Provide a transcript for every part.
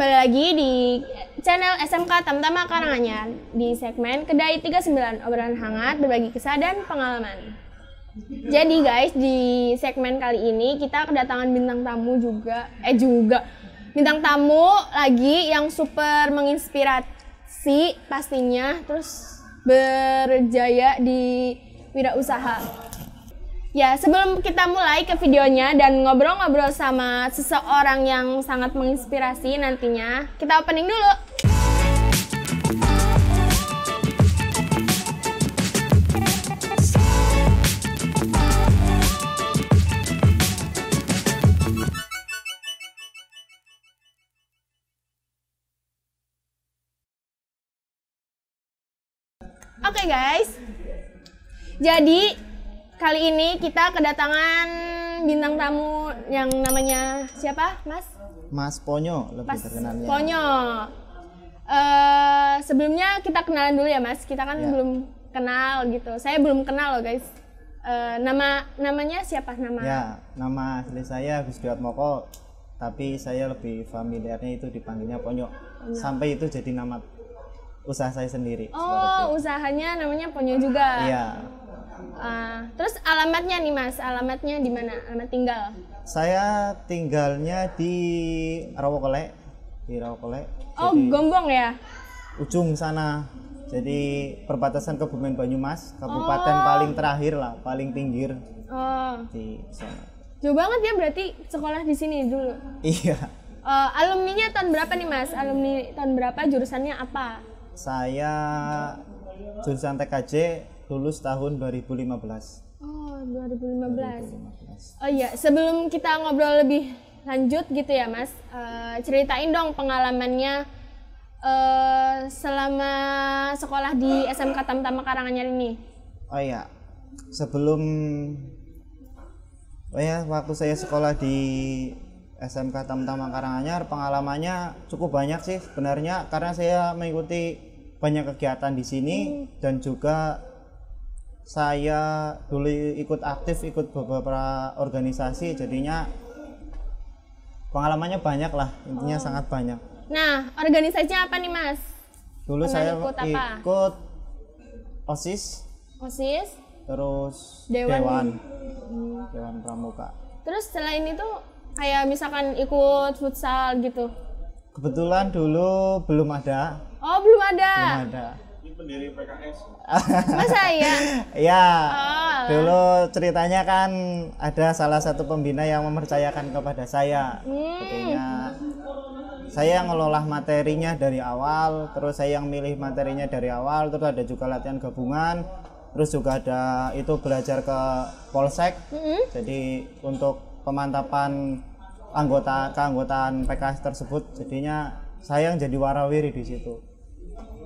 kembali lagi di channel SMK Tamtama Karanganyar di segmen Kedai 39, obrolan hangat berbagi kisah dan pengalaman. Jadi guys, di segmen kali ini kita kedatangan bintang tamu bintang tamu lagi yang super menginspirasi pastinya, terus berjaya di wirausaha. Ya, sebelum kita mulai ke videonya dan ngobrol-ngobrol sama seseorang yang sangat menginspirasi nantinya, kita opening dulu. Oke guys, jadi kali ini kita kedatangan bintang tamu yang namanya siapa, Mas? Mas Ponyo, lebih terkenalnya. Ponyo. Sebelumnya kita kenalan dulu ya, Mas. Kita kan belum kenal gitu. Saya belum kenal loh, guys. Namanya siapa? Nama asli saya Gus Moko, tapi saya lebih familiarnya itu dipanggilnya Ponyo. Sampai itu jadi nama usaha saya sendiri. Oh, usahanya namanya Ponyo juga. Iya. Terus alamatnya nih Mas, alamatnya di mana? Alamat tinggal? Saya tinggalnya di Rawokole. Oh, jadi, Gombong ya? Ujung sana. Jadi perbatasan Kebumen Banyumas, kabupaten paling terakhir lah, paling pinggir. Di sana. Jauh banget ya berarti sekolah di sini dulu? Iya. Alumninya tahun berapa nih Mas? Alumni tahun berapa? Jurusannya apa? Saya jurusan TKJ, lulus tahun 2015. Oh, 2015. Oh iya, sebelum kita ngobrol lebih lanjut gitu ya Mas, ceritain dong pengalamannya selama sekolah di SMK Tamtama Karanganyar ini. Oh iya, waktu saya sekolah di SMK Tamtama Karanganyar, pengalamannya cukup banyak sih sebenarnya, karena saya mengikuti banyak kegiatan di sini dan juga saya dulu ikut beberapa organisasi, jadinya pengalamannya banyak lah, intinya sangat banyak. Nah, organisasinya apa nih Mas? Dulu saya ikut OSIS, terus Dewan Pramuka. Terus selain itu kayak misalkan ikut futsal gitu? Kebetulan dulu belum ada. Oh, belum ada? Belum ada. Pendiri PKS. Masa ya? Ya, dulu ceritanya kan ada salah satu pembina yang mempercayakan kepada saya. Jadinya saya ngelola materinya dari awal, terus saya yang milih materinya dari awal, terus ada juga latihan gabungan, terus juga ada itu belajar ke Polsek. Jadi untuk pemantapan keanggotaan PKS tersebut, jadinya saya yang jadi warawiri di situ.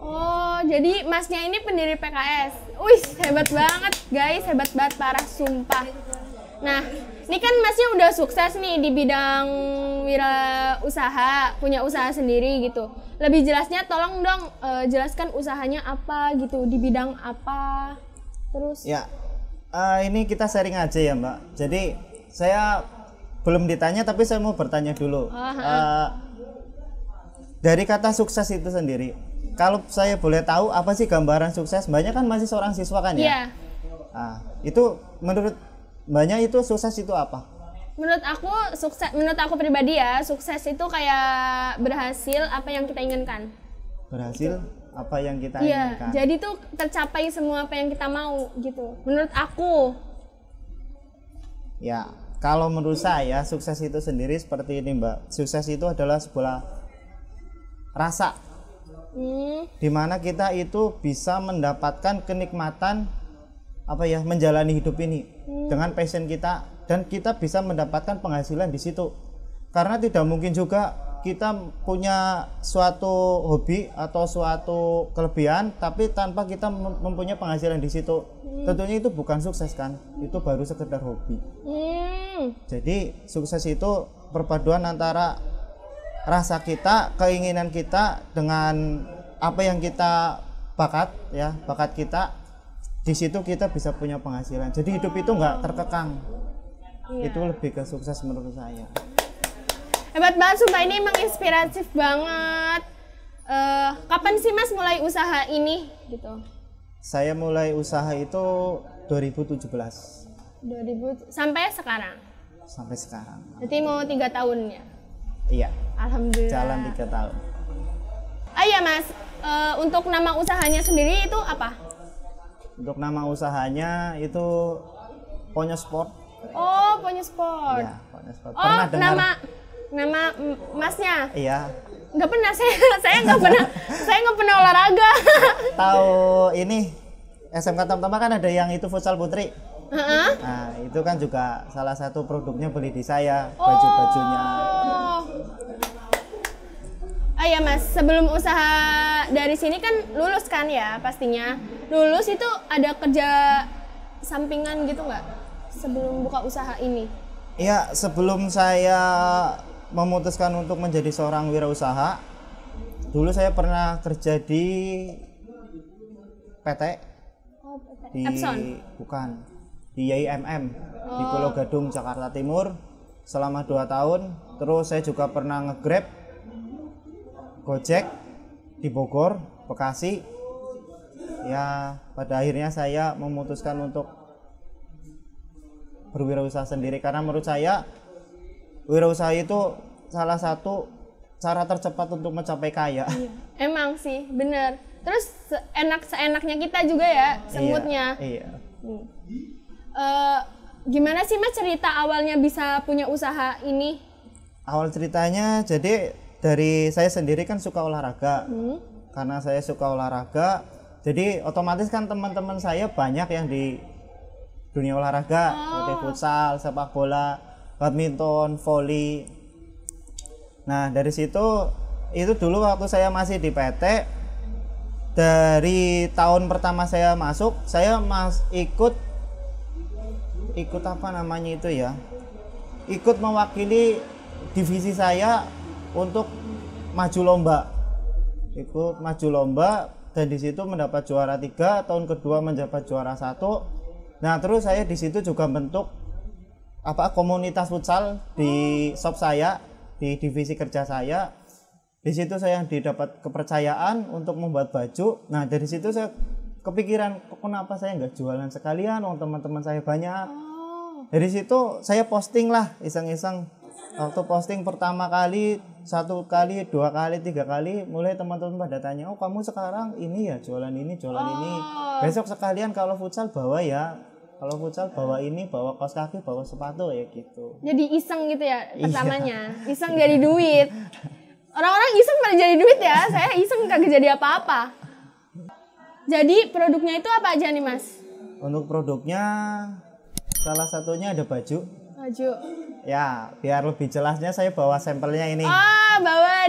Oh, jadi Masnya ini pendiri PKS. Wih, hebat banget guys, hebat banget parah, sumpah. Nah, ini kan Masnya udah sukses nih di bidang wirausaha, punya usaha sendiri gitu. Lebih jelasnya tolong dong jelaskan usahanya apa gitu, di bidang apa. Terus? Ya, ini kita sharing aja ya Mbak. Jadi saya belum ditanya tapi saya mau bertanya dulu. Dari kata sukses itu sendiri, kalau saya boleh tahu apa sih gambaran sukses? Mbaknya kan masih seorang siswa kan ya? Iya. Itu menurut Mbaknya itu sukses itu apa? Menurut aku pribadi ya, sukses itu kayak berhasil apa yang kita inginkan. Berhasil apa yang kita inginkan. Jadi tuh tercapai semua apa yang kita mau gitu. Menurut aku. Ya, kalau menurut saya sukses itu sendiri seperti ini Mbak. Sukses itu adalah sebuah rasa. Dimana kita itu bisa mendapatkan kenikmatan menjalani hidup ini dengan passion kita, dan kita bisa mendapatkan penghasilan di situ. Karena tidak mungkin juga kita punya suatu hobi atau suatu kelebihan tapi tanpa kita mempunyai penghasilan di situ. Tentunya itu bukan sukses kan, itu baru sekedar hobi. Jadi sukses itu perpaduan antara rasa kita, keinginan kita dengan apa yang kita bakat kita. Di situ kita bisa punya penghasilan. Jadi hidup itu nggak terkekang. Itu lebih ke sukses menurut saya. Hebat banget, sumpah ini emang inspiratif banget. Kapan sih Mas mulai usaha ini gitu? Saya mulai usaha itu 2017. 2000 sampai sekarang. Sampai sekarang. Berarti mau 3 tahun ya? Iya. Alhamdulillah. Jalan 3 tahun. Ah iya Mas, untuk nama usahanya sendiri itu apa? Untuk nama usahanya itu Ponyo Sport. Oh, Ponyo Sport. Iya, Ponyo Sport. Oh, Pernah dengar? nama Masnya? Iya. Nggak pernah, saya nggak pernah olahraga. Tahu ini SMK Tamtama kan ada yang itu futsal putri. Nah, itu kan juga salah satu produknya beli di saya, baju-bajunya. Oh iya Mas, sebelum usaha dari sini kan lulus kan ya pastinya. Lulus itu ada kerja sampingan gitu nggak sebelum buka usaha ini? Iya, sebelum saya memutuskan untuk menjadi seorang wirausaha, dulu saya pernah kerja di PT. Oh, PT. Di Epson? Bukan, di YIMM di Pulau Gadung, Jakarta Timur selama 2 tahun. Terus saya juga pernah nge-Grab, Gojek di Bogor, Bekasi. Ya, pada akhirnya saya memutuskan untuk berwirausaha sendiri karena menurut saya wirausaha itu salah satu cara tercepat untuk mencapai kaya. Iya. Emang sih, bener. Terus seenaknya kita juga ya, semutnya. Iya. Gimana sih Mas cerita awalnya bisa punya usaha ini? Awal ceritanya jadi dari saya sendiri kan suka olahraga. Karena saya suka olahraga, jadi otomatis kan teman-teman saya banyak yang di dunia olahraga, seperti futsal, sepak bola, badminton, voli. Nah, dari situ itu dulu waktu saya masih di PT, dari tahun pertama saya masuk, saya ikut apa namanya itu ya? Ikut mewakili divisi saya untuk maju lomba. Ikut maju lomba dan di situ mendapat juara 3, tahun kedua mendapat juara 1. Nah, terus saya di situ juga bentuk komunitas futsal di shop saya, di divisi kerja saya. Di situ saya didapat kepercayaan untuk membuat baju. Nah, dari situ saya kepikiran, kenapa saya nggak jualan sekalian, teman-teman saya banyak. Dari situ saya posting lah, iseng-iseng. Waktu posting pertama kali, 1 kali, 2 kali, 3 kali, mulai teman-teman pada tanya, oh kamu sekarang ini ya jualan ini, ini. Besok sekalian kalau futsal bawa ya. Kalau futsal bawa ini, bawa kaos kaki, bawa sepatu ya gitu. Jadi iseng gitu ya pertamanya, iseng jadi duit. Orang-orang iseng pada jadi duit ya, saya iseng kagak jadi apa-apa. Jadi produknya itu apa aja nih Mas? Untuk produknya salah satunya ada baju. Baju. Ya, biar lebih jelasnya saya bawa sampelnya ini.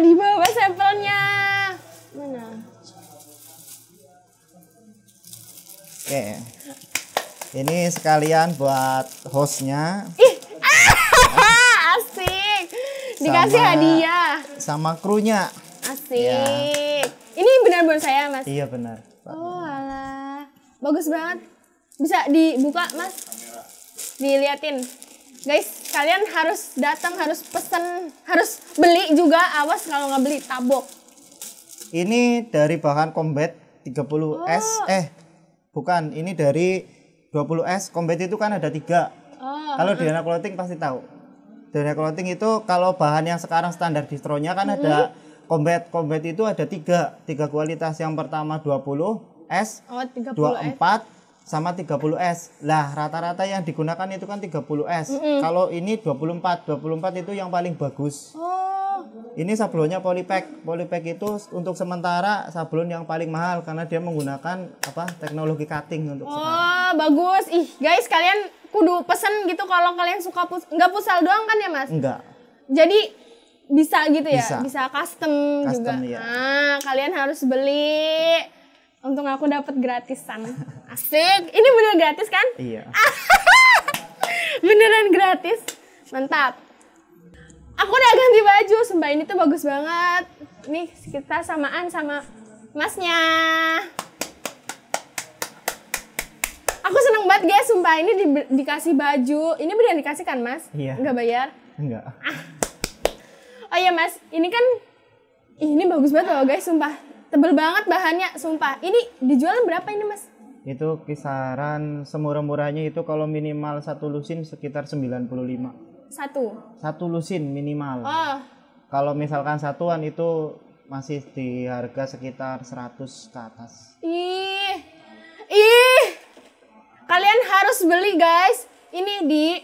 Dibawa sampelnya. Mana? Oke. Ini sekalian buat hostnya. Asik. Dikasih hadiah. Sama krunya. Asik. Ya. Ini benar buat saya Mas? Iya benar. Oh alah. Bagus banget. Bisa dibuka Mas? Diliatin. Guys, kalian harus datang, harus pesen, harus beli juga. Awas kalau nggak beli tabok. Ini dari bahan Combat 30S. Bukan, ini dari 20S. Combat itu kan ada 3. Kalau Diana Clothing pasti tahu. Diana Clothing itu kalau bahan yang sekarang standar distronya kan ada Combat. Combat itu ada 3 kualitas. Yang pertama 20S, 24 sama 30S. Lah, rata-rata yang digunakan itu kan 30S. Kalau ini 24 itu yang paling bagus. Ini sablonnya Polypack. Polypack itu untuk sementara sablon yang paling mahal karena dia menggunakan teknologi cutting untuk sekarang. Bagus. Ih, guys, kalian kudu pesen gitu kalau kalian suka nggak futsal doang kan ya, Mas? Enggak. Jadi bisa gitu ya? Bisa custom juga. Ya. Nah, kalian harus beli. Untung aku dapat gratisan. Asik. Ini bener gratis kan? Iya. Beneran gratis. Mantap. Aku udah ganti baju. Sumpah ini tuh bagus banget. Nih kita samaan sama Masnya. Aku seneng banget guys. Sumpah ini dikasih baju. Ini beneran dikasih kan Mas? Iya. Enggak bayar? Enggak. Oh iya Mas, ini kan ini bagus banget loh guys, sumpah. Tebel banget bahannya, sumpah. Ini dijual berapa ini Mas? Itu kisaran semurah-murahnya itu kalau minimal satu lusin sekitar 95. Satu lusin minimal. Oh. Kalau misalkan satuan itu masih di harga sekitar 100 ke atas. Ih. Kalian harus beli guys. Ini di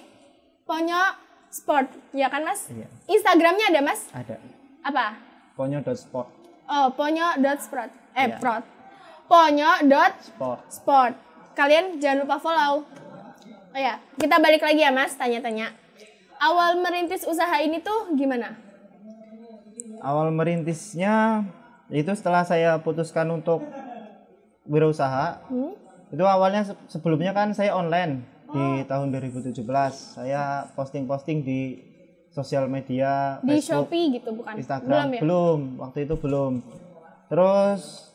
Ponyo Sport, ya kan Mas? Iya. Instagramnya ada Mas? Ada. Apa? Ponyo.sport. Oh, ponyo.sport. Iya. Prot. Ponyo.sport. Sport. Kalian jangan lupa follow. Oh ya, kita balik lagi ya Mas, tanya-tanya. Awal merintis usaha ini tuh gimana? Awal merintisnya itu setelah saya putuskan untuk wirausaha. Itu awalnya sebelumnya kan saya online di tahun 2017. Saya posting-posting di sosial media, Di Facebook, Shopee gitu bukan? Instagram. Belum ya? Belum, waktu itu belum. Terus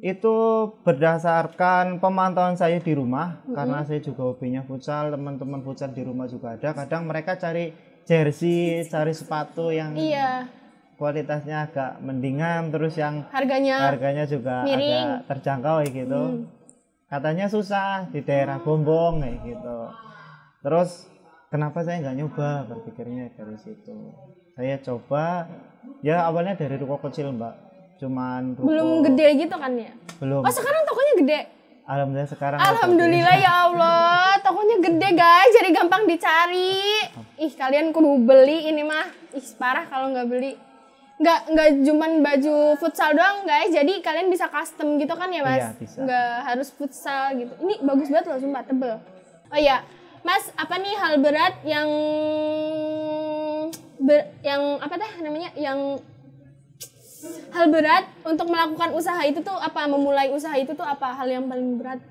itu berdasarkan pemantauan saya di rumah, karena saya juga hobinya futsal, teman-teman futsal di rumah juga ada. Kadang mereka cari jersey, cari sepatu yang Iya. kualitasnya agak mendingan, terus yang Harganya juga miring. agak terjangkau kayak gitu. Katanya susah di daerah Gombong kayak gitu. Terus kenapa saya nggak nyoba, berpikirnya dari situ. Saya coba, ya awalnya dari ruko kecil Mbak. Cuman ruko, belum gede gitu kan ya? belum. Oh, sekarang tokonya gede. Alhamdulillah sekarang. Alhamdulillah ya Allah, tokonya gede guys, jadi gampang dicari. Ih, kalian kudu beli ini mah. Ih, parah kalau nggak beli. Nggak cuman baju futsal doang guys, jadi kalian bisa custom gitu kan ya Mas? Iya, bisa. Nggak harus futsal gitu. Ini bagus banget loh, sumpah tebel. Oh iya, Mas, apa nih hal berat yang apa dah namanya? Yang hal berat untuk melakukan usaha itu tuh apa? Memulai usaha itu tuh apa? Hal yang paling berat?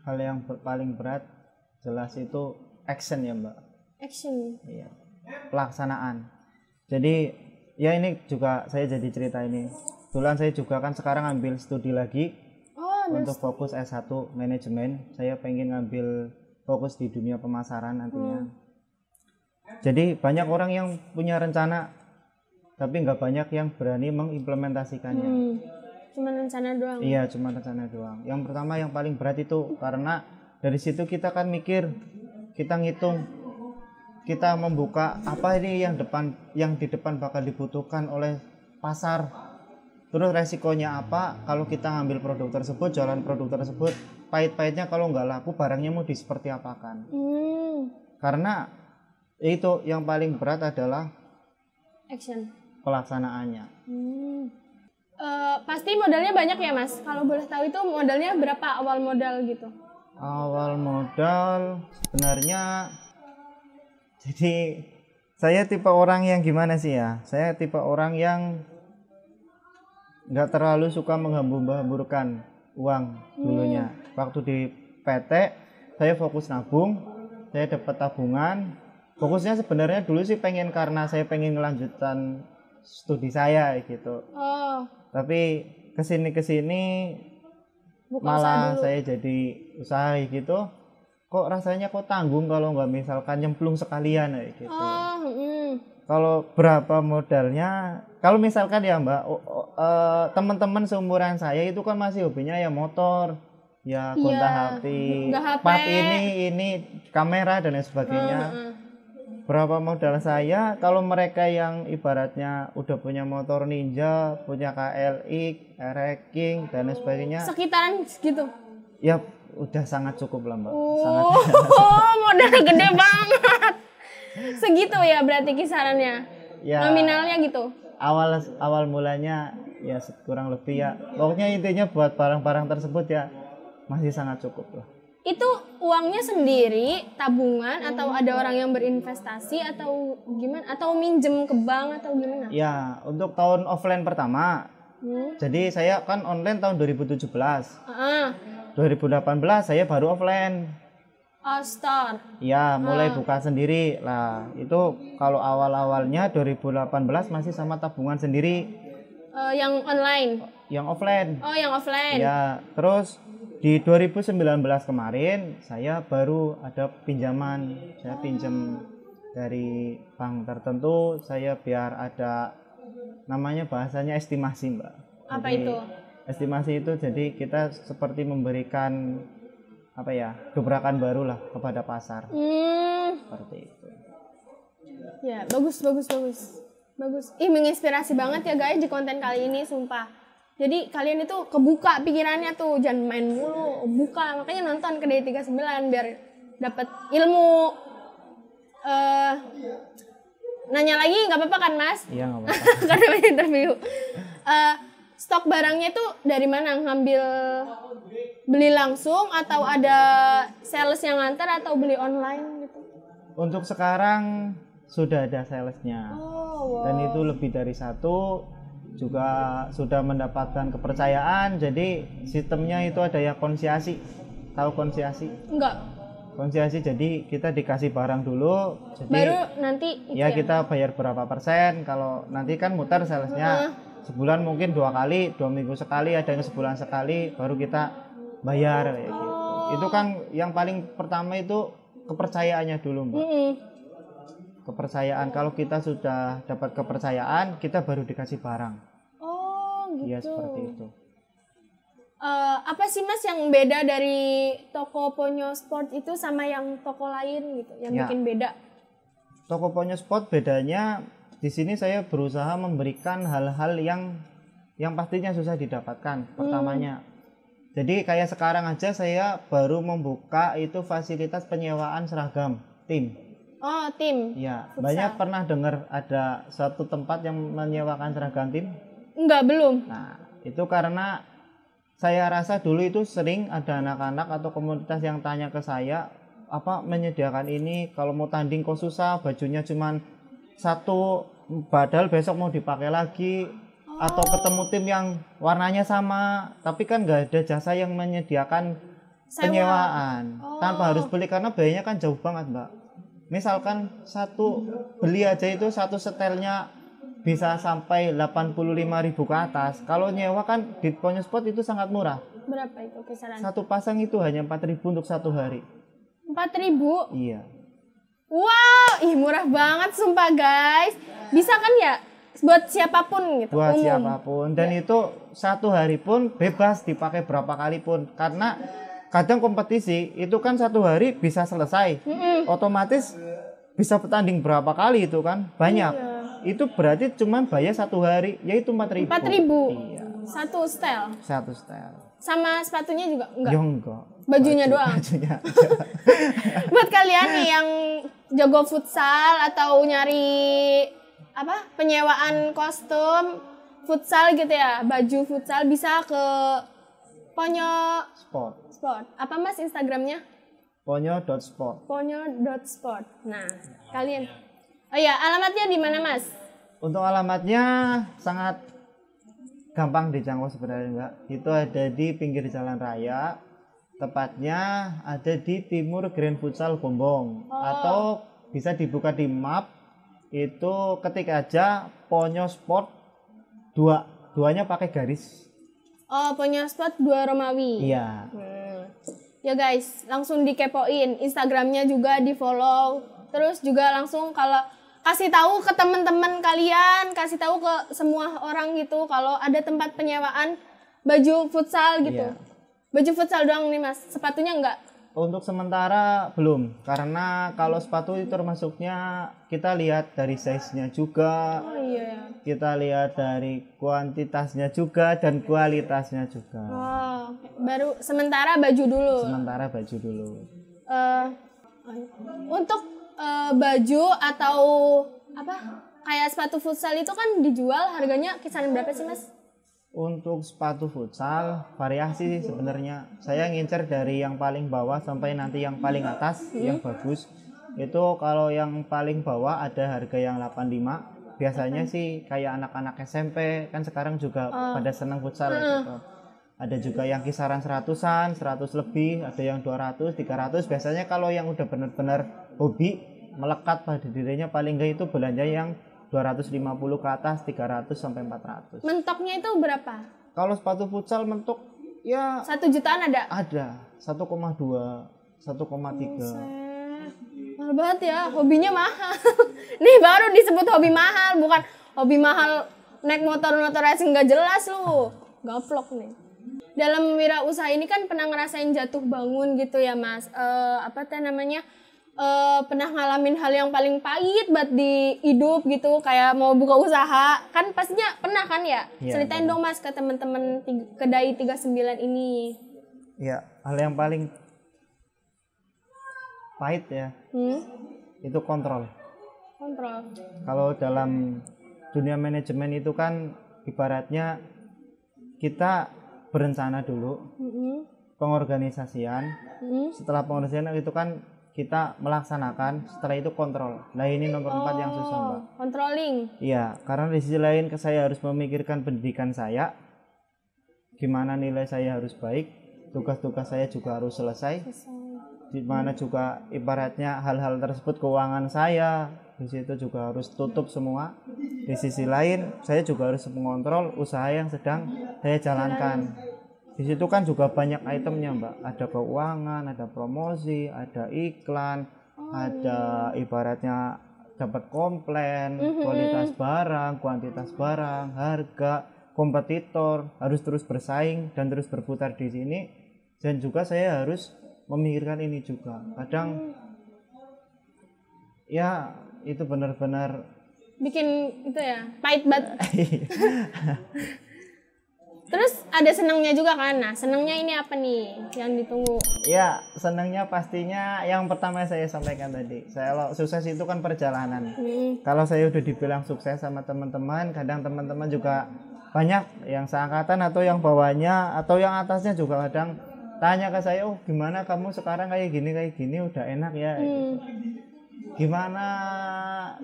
Hal yang paling berat jelas itu action ya Mbak. Action. Iya. Pelaksanaan. Jadi ya ini juga saya jadi cerita ini. Kebetulan saya juga kan sekarang ambil studi lagi untuk fokus S1 manajemen. Saya pengen ngambil fokus di dunia pemasaran nantinya. Jadi banyak orang yang punya rencana tapi nggak banyak yang berani mengimplementasikannya. Cuma rencana doang. Iya, cuma rencana doang. Yang pertama yang paling berat itu karena dari situ kita kan mikir, kita ngitung, kita membuka apa ini yang di depan bakal dibutuhkan oleh pasar. Terus resikonya apa kalau kita ngambil produk tersebut, jualan produk tersebut, pahit-pahitnya kalau nggak laku barangnya mau seperti apakan. Karena itu yang paling berat adalah action. Pelaksanaannya. Pasti modalnya banyak ya Mas. Kalau boleh tahu itu modalnya berapa awal modal gitu? Awal modal sebenarnya, jadi saya tipe orang yang gimana sih ya? Saya tipe orang yang nggak terlalu suka menghambur-hamburkan uang dulunya. Waktu di PT saya fokus nabung, saya dapat tabungan. Fokusnya sebenarnya dulu sih karena saya pengen melanjutkan studi saya gitu. Tapi kesini malah saya jadi usaha gitu. Kok rasanya kok tanggung kalau nggak misalkan nyemplung sekalian gitu. Kalau berapa modalnya? Kalau misalkan ya Mbak, teman-teman seumuran saya itu kan masih hobinya ya motor, ya gonta-hati, part ini kamera dan lain sebagainya. Berapa modal saya? Kalau mereka yang ibaratnya udah punya motor Ninja, punya KLX, King dan lain sebagainya, sekitaran segitu. Ya udah sangat cukup lah Mbak. Modalnya gede banget. Segitu ya berarti kisarannya. Ya, nominalnya gitu. Awal mulanya ya kurang lebih ya. Pokoknya intinya buat barang-barang tersebut ya masih sangat cukup lah. Itu uangnya sendiri, tabungan atau ada orang yang berinvestasi atau gimana? Atau minjem ke bank atau gimana? Ya, untuk tahun offline pertama. Jadi saya kan online tahun 2017. 2018 saya baru offline. Store. Ya, mulai buka sendiri lah. Itu kalau awal-awalnya 2018 masih sama tabungan sendiri. Yang online? Yang offline. Oh, yang offline. Ya, terus di 2019 kemarin saya baru ada pinjaman. Saya pinjam dari bank tertentu, saya biar ada namanya bahasanya estimasi, Mbak. Apa Jadi, itu? estimasi itu jadi kita seperti memberikan apa ya, gebrakan baru lah kepada pasar. Seperti itu. Ya, bagus. Ih, menginspirasi banget ya guys di konten kali ini, sumpah. Jadi kalian itu kebuka pikirannya tuh, jangan main mulu, buka. Makanya nonton Kedai 39 biar dapat ilmu. Nanya lagi nggak apa-apa kan, Mas? Iya, nggak apa-apa. Karena banyak interview. Stok barangnya tuh dari mana? Ngambil beli langsung atau ada sales yang nganter atau beli online gitu? Untuk sekarang sudah ada salesnya. Oh, wow. Dan itu lebih dari satu, juga sudah mendapatkan kepercayaan. Jadi sistemnya itu ada ya konsiasi. Tahu konsiasi? Enggak. Konsiasi, jadi kita dikasih barang dulu, jadi Baru nanti ya kita bayar berapa persen. Kalau nanti kan muter salesnya sebulan mungkin 2 kali, 2 minggu sekali, ada yang sebulan sekali, baru kita bayar kayak gitu. Itu kan yang paling pertama itu kepercayaannya dulu, Mbak. Kepercayaan, kalau kita sudah dapat kepercayaan, kita baru dikasih barang. Oh, gitu. Iya, seperti itu. Apa sih Mas yang beda dari toko Ponyo Sport itu sama yang toko lain gitu, yang Ya. bikin beda? Toko Ponyo Sport bedanya di sini saya berusaha memberikan hal-hal yang pastinya susah didapatkan. Pertamanya, jadi kayak sekarang aja saya baru membuka itu fasilitas penyewaan seragam tim. Oh, tim. Ya, Futsal. banyak pernah dengar ada satu tempat yang menyewakan seragam tim. Enggak, belum. Nah, itu karena saya rasa dulu itu sering ada anak-anak atau komunitas yang tanya ke saya, apa menyediakan ini, kalau mau tanding kok susah, bajunya cuman satu, padahal besok mau dipakai lagi, atau ketemu tim yang warnanya sama, tapi kan nggak ada jasa yang menyediakan penyewaan tanpa harus beli, karena biayanya kan jauh banget, Mbak. Misalkan satu beli aja itu satu setelnya bisa sampai 85.000 ke atas. Kalau nyewa kan di Ponyo Sport itu sangat murah. Berapa itu kisaran? Satu pasang itu hanya 4.000 untuk satu hari. 4.000? Iya. Wow, ih murah banget sumpah guys. Bisa kan ya buat siapapun gitu? Buat umum. siapapun. Dan itu satu hari pun bebas dipakai berapa kali pun. Karena kadang kompetisi itu kan satu hari bisa selesai. Otomatis bisa bertanding berapa kali itu kan? Banyak. Iya. Itu berarti cuma bayar satu hari, yaitu 4.000. 4.000? Iya. Satu setel? Satu setel. Sama sepatunya juga? Enggak? Ya enggak. Bajunya doang? Bajunya. Buat kalian nih yang jago futsal atau nyari apa penyewaan kostum futsal gitu ya, baju futsal, bisa ke Ponyo Sport. Apa Mas Instagramnya? Ponyo.sport. Ponyo.sport. Nah, kalian. Oh ya, alamatnya di mana Mas? Untuk alamatnya sangat gampang dijangkau sebenarnya, Mbak. Itu ada di pinggir jalan raya. Tepatnya ada di timur Grand Futsal Gombong. Atau bisa dibuka di map. Itu ketik aja Ponyo Sport 2. Duanya pakai garis. Oh, Ponyo Sport 2 Romawi. Iya. Ya guys, langsung dikepoin. Instagramnya juga di follow. Terus juga langsung kalau kasih tahu ke teman-teman kalian, kasih tahu ke semua orang gitu kalau ada tempat penyewaan baju futsal gitu. Iya. Baju futsal doang nih Mas, sepatunya enggak? Untuk sementara belum, karena kalau sepatu itu termasuknya kita lihat dari size-nya juga, Oh iya. kita lihat dari kuantitasnya juga dan kualitasnya juga. Oh, baru sementara baju dulu. Sementara baju dulu. Untuk baju atau apa kayak sepatu futsal itu kan dijual harganya kisaran berapa sih Mas? Untuk sepatu futsal variasi sih sebenarnya. Saya ngincer dari yang paling bawah sampai nanti yang paling atas yang bagus. Itu kalau yang paling bawah ada harga yang 85. Biasanya sih kayak anak-anak SMP kan sekarang juga pada senang futsal gitu. Ada juga yang kisaran 100-an, 100 lebih, ada yang 200, 300. Biasanya kalau yang udah benar-benar hobi melekat pada dirinya, paling enggak itu belanja yang 250 ke atas, 300 sampai 400. Mentoknya itu berapa? Kalau sepatu futsal mentok ya 1 jutaan ada? ada 1,2, 1,3. Mahal banget ya, hobinya mahal. Nih baru disebut hobi mahal, bukan hobi mahal naik motor racing nggak jelas lu. Gaplok nih. Dalam wirausaha ini kan pernah ngerasain jatuh bangun gitu ya Mas. Pernah ngalamin hal yang paling pahit buat di hidup gitu, kayak mau buka usaha. Kan pastinya pernah kan ya? Ceritain dong Mas ke teman-teman Kedai 39 ini. Ya, hal yang paling pahit ya, itu kontrol. Kalau dalam dunia manajemen itu kan ibaratnya kita berencana dulu, pengorganisasian, setelah pengorganisasian itu kan kita melaksanakan, setelah itu kontrol. Nah ini nomor 4 yang susah Mbak. Controlling. Iya, karena di sisi lain saya harus memikirkan pendidikan saya, gimana nilai saya harus baik, tugas-tugas saya juga harus selesai. Di mana juga ibaratnya hal-hal tersebut keuangan saya di situ juga harus tutup semua. Di sisi lain saya juga harus mengontrol usaha yang sedang saya jalankan. Di situ kan juga banyak itemnya Mbak, ada keuangan, ada promosi, ada iklan, ada ibaratnya dapat komplain, kualitas barang, kuantitas barang, harga, kompetitor, harus terus bersaing dan terus berputar di sini. Dan juga saya harus memikirkan ini juga. Kadang ya itu benar-benar bikin itu ya, pahit banget. Terus ada senangnya juga kan? Nah, senangnya ini apa nih yang ditunggu? Ya, senangnya pastinya yang pertama saya sampaikan tadi. Saya sukses itu kan perjalanan. Kalau saya udah dibilang sukses sama teman-teman, kadang teman-teman juga banyak yang seangkatan atau yang bawahnya atau yang atasnya juga kadang tanya ke saya, oh gimana kamu sekarang kayak gini udah enak ya, gitu. Gimana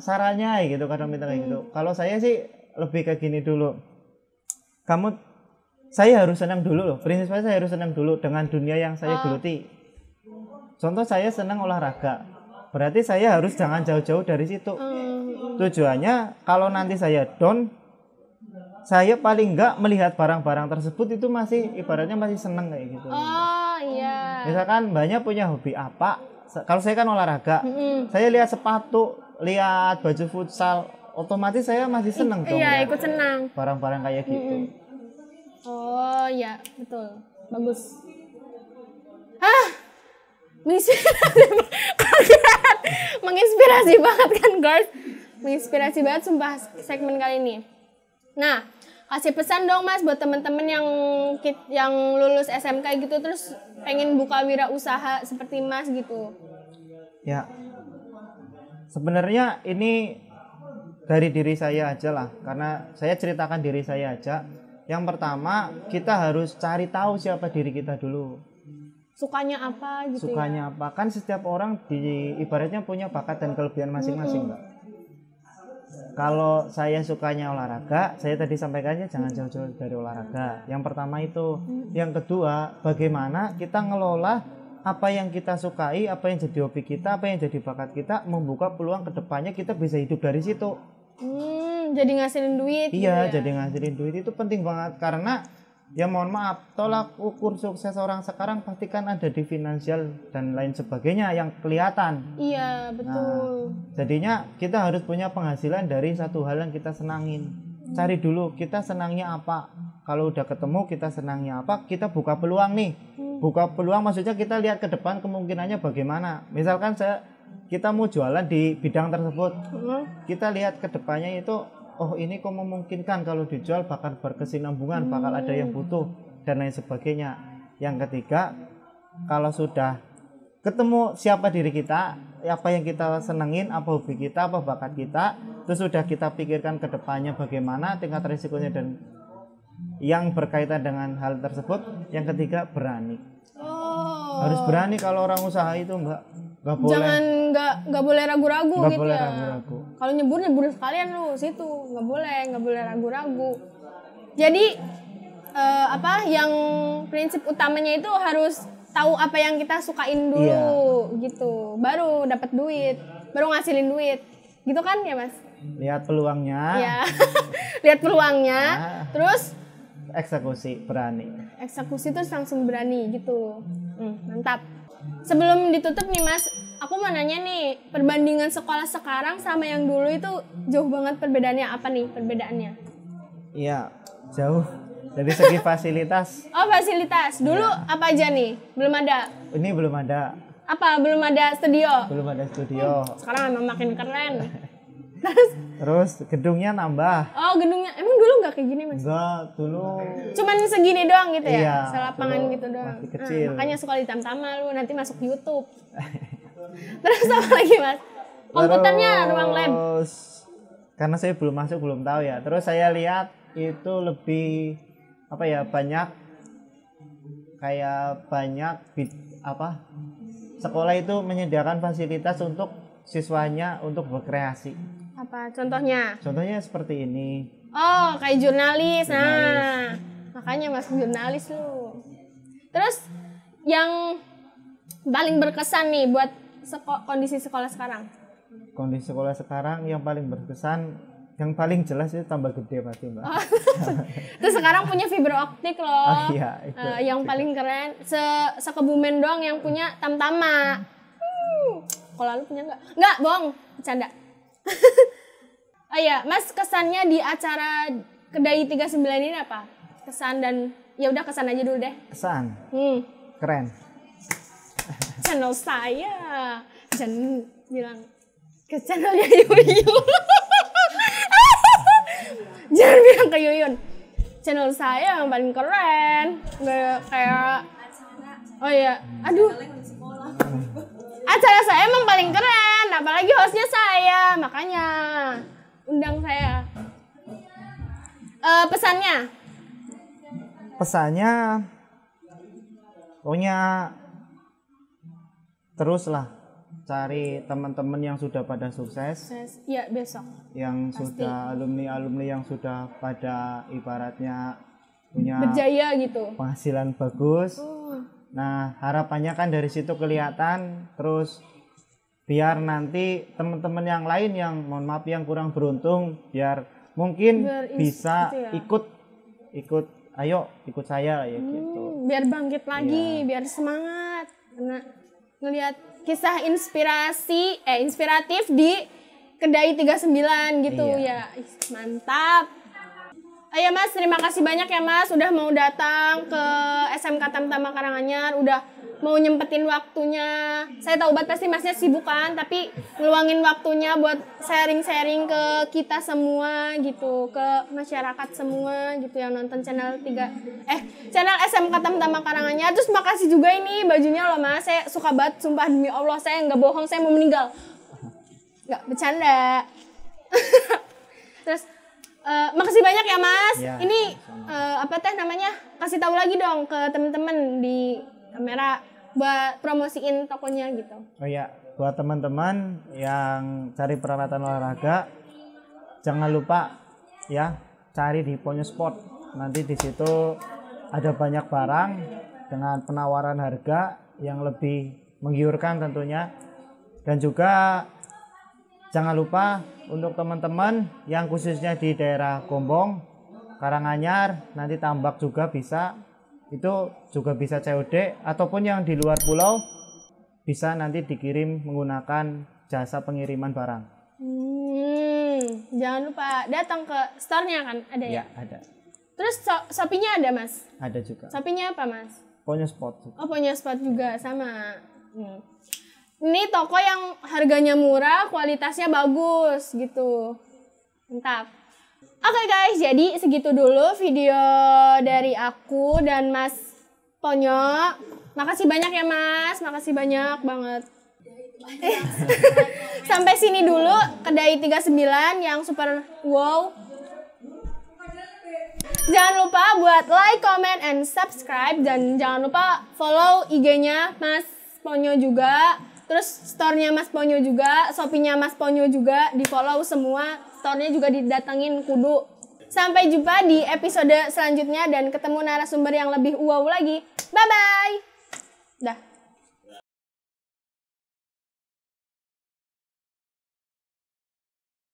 sarannya gitu, kadang minta kayak gitu. Kalau saya sih lebih kayak gini dulu, saya harus senang dulu loh, prinsip saya harus senang dulu dengan dunia yang saya geluti. Contoh saya senang olahraga, berarti saya harus jangan jauh-jauh dari situ. Tujuannya kalau nanti saya down, saya paling enggak melihat barang-barang tersebut itu masih ibaratnya masih seneng kayak gitu. Oh iya. Misalkan banyak punya hobi apa, kalau saya kan olahraga, saya lihat sepatu, lihat baju futsal, otomatis saya masih seneng dong. Iya, ya. ikut senang. Barang-barang kayak gitu. Oh iya, betul. Bagus. Menginspirasi banget kan guys. Menginspirasi banget sumpah segmen kali ini. Nah, kasih pesan dong Mas buat temen-temen yang lulus SMK gitu terus pengen buka wirausaha seperti Mas gitu. Ya, sebenarnya ini dari diri saya aja lah, karena saya ceritakan diri saya aja. Yang pertama, kita harus cari tahu siapa diri kita dulu. Sukanya apa gitu. Sukanya apa? Kan setiap orang ibaratnya punya bakat dan kelebihan masing-masing, Mbak. Kalau saya sukanya olahraga, saya tadi sampaikannya jangan jauh-jauh dari olahraga. Yang pertama itu. Yang kedua, bagaimana kita ngelola apa yang kita sukai, apa yang jadi hobi kita, apa yang jadi bakat kita, membuka peluang ke depannya kita bisa hidup dari situ. Jadi ngasilin duit. Iya, gitu ya? jadi ngasilin duit itu penting banget, karena ya mohon maaf, tolak ukur sukses orang sekarang pasti kan ada di finansial dan lain sebagainya yang kelihatan. Iya, betul. Jadinya kita harus punya penghasilan dari satu hal yang kita senangin. Cari dulu kita senangnya apa. Kalau udah ketemu kita senangnya apa, kita buka peluang nih. Buka peluang maksudnya kita lihat ke depan kemungkinannya bagaimana. Misalkan kita mau jualan di bidang tersebut. Kita lihat ke depannya itu, oh ini kok memungkinkan kalau dijual bakal berkesinambungan, bakal ada yang butuh dan lain sebagainya. Yang ketiga, kalau sudah ketemu siapa diri kita, apa yang kita senengin, apa hobi kita, apa bakat kita, terus sudah kita pikirkan ke depannya bagaimana tingkat risikonya dan yang berkaitan dengan hal tersebut. Yang ketiga, berani. Harus berani kalau orang usaha itu, Mbak. Nggak boleh. Nggak boleh ragu-ragu Nggak gitu boleh ya. ragu-ragu. Kalau nyebur sekalian lu situ, nggak boleh ragu-ragu. Jadi yang prinsip utamanya itu harus tahu apa yang kita sukain dulu, gitu. Baru dapat duit, baru ngasilin duit, gitu kan ya Mas? Lihat peluangnya. Ya, lihat peluangnya, terus eksekusi, berani. Eksekusi terus langsung berani gitu. Mantap. Sebelum ditutup nih Mas, aku mau nanya nih, perbandingan sekolah sekarang sama yang dulu itu jauh banget perbedaannya. Apa nih perbedaannya? Iya, jauh dari segi fasilitas. Oh, fasilitas. Dulu apa aja nih? Belum ada. Ini belum ada. Apa? Belum ada studio. Belum ada studio. Sekarang emang makin keren. Terus gedungnya nambah. Oh, gedungnya emang dulu nggak kayak gini, Mas? Enggak, dulu Cuman segini doang gitu ya? Iya, Selapangan dulu gitu doang. masih kecil. Makanya suka ditam-tama lu nanti masuk YouTube. Terus apa lagi, Mas? Komputernya ruang lab. Terus karena saya belum masuk, belum tahu ya. Terus saya lihat itu lebih apa ya, banyak sekolah itu menyediakan fasilitas untuk siswanya untuk berkreasi. Apa contohnya? Contohnya seperti ini. Oh, kayak jurnalis. Nah, makanya masuk jurnalis lu. Terus yang paling berkesan nih buat kondisi sekolah sekarang? Kondisi sekolah sekarang yang paling berkesan, yang paling jelas itu tambah gede pasti, Mbak. Oh, terus sekarang punya fiber optik loh. Oh, iya, itu. Yang paling keren Sekebumen doang yang punya Tamtama. Kalau lu punya nggak? Nggak, bohong, bercanda. Oh iya, Mas, kesannya di acara Kedai 39 ini apa? Kesan dan ya udah kesan aja dulu deh. Kesan. Keren. Channel saya. Jangan bilang ke channelnya Yuyun. Jangan bilang ke Yuyun. Channel saya yang paling keren. Nggak kayak oh iya, aduh. Acara saya emang paling keren, apalagi hostnya saya, makanya undang saya. Pesannya, pokoknya teruslah cari teman-teman yang sudah pada sukses. Ya besok. Yang pasti. Sudah alumni yang sudah pada ibaratnya punya berjaya gitu. Penghasilan bagus. Nah, harapannya kan dari situ kelihatan, terus biar nanti teman-teman yang lain yang mohon maaf yang kurang beruntung, biar mungkin bisa gitu ya? ikut saya ya gitu. Biar bangkit lagi, biar semangat. Karena ngelihat kisah inspiratif di Kedai 39 gitu ya. Mantap. Ayo Mas, terima kasih banyak ya Mas udah mau datang ke SMK Tamtama Karanganyar, udah mau nyempetin waktunya. Saya tahu banget pasti Masnya sibuk kan, tapi ngeluangin waktunya buat sharing-sharing ke kita semua gitu, ke masyarakat semua gitu yang nonton channel SMK Tamtama Karanganyar. Terus makasih juga ini bajunya loh Mas, saya suka banget, sumpah demi Allah saya nggak bohong, saya mau meninggal. Nggak bercanda. Terus makasih banyak ya Mas. Ya, ini kasih tahu lagi dong ke teman-teman di kamera buat promosiin tokonya gitu. Oh ya, buat teman-teman yang cari peralatan olahraga, jangan lupa ya cari di Ponyo Sport. Nanti di situ ada banyak barang dengan penawaran harga yang lebih menggiurkan tentunya. Dan juga jangan lupa untuk teman-teman yang khususnya di daerah Gombong, Karanganyar, nanti Tambak juga bisa, itu juga bisa COD, ataupun yang di luar pulau bisa nanti dikirim menggunakan jasa pengiriman barang. Jangan lupa datang ke store-nya kan, ada ya? Ya, ada. Terus Shopee-nya ada Mas? Ada juga. Shopee-nya apa Mas? Ponyo Sport juga. Oh, Ponyo Sport juga, sama. Ini toko yang harganya murah, kualitasnya bagus gitu. Mantap. Oke guys, jadi segitu dulu video dari aku dan Mas Ponyo. Makasih banyak ya Mas, makasih banyak banget. Sampai sini dulu Kedai 39 yang super wow. Jangan lupa buat like, comment, and subscribe. Dan jangan lupa follow IG-nya Mas Ponyo juga. Terus store-nya Mas Ponyo juga, Shopee-nya Mas Ponyo juga, di-follow semua, store-nya juga didatengin kudu. Sampai jumpa di episode selanjutnya dan ketemu narasumber yang lebih wow lagi. Bye-bye! Dah.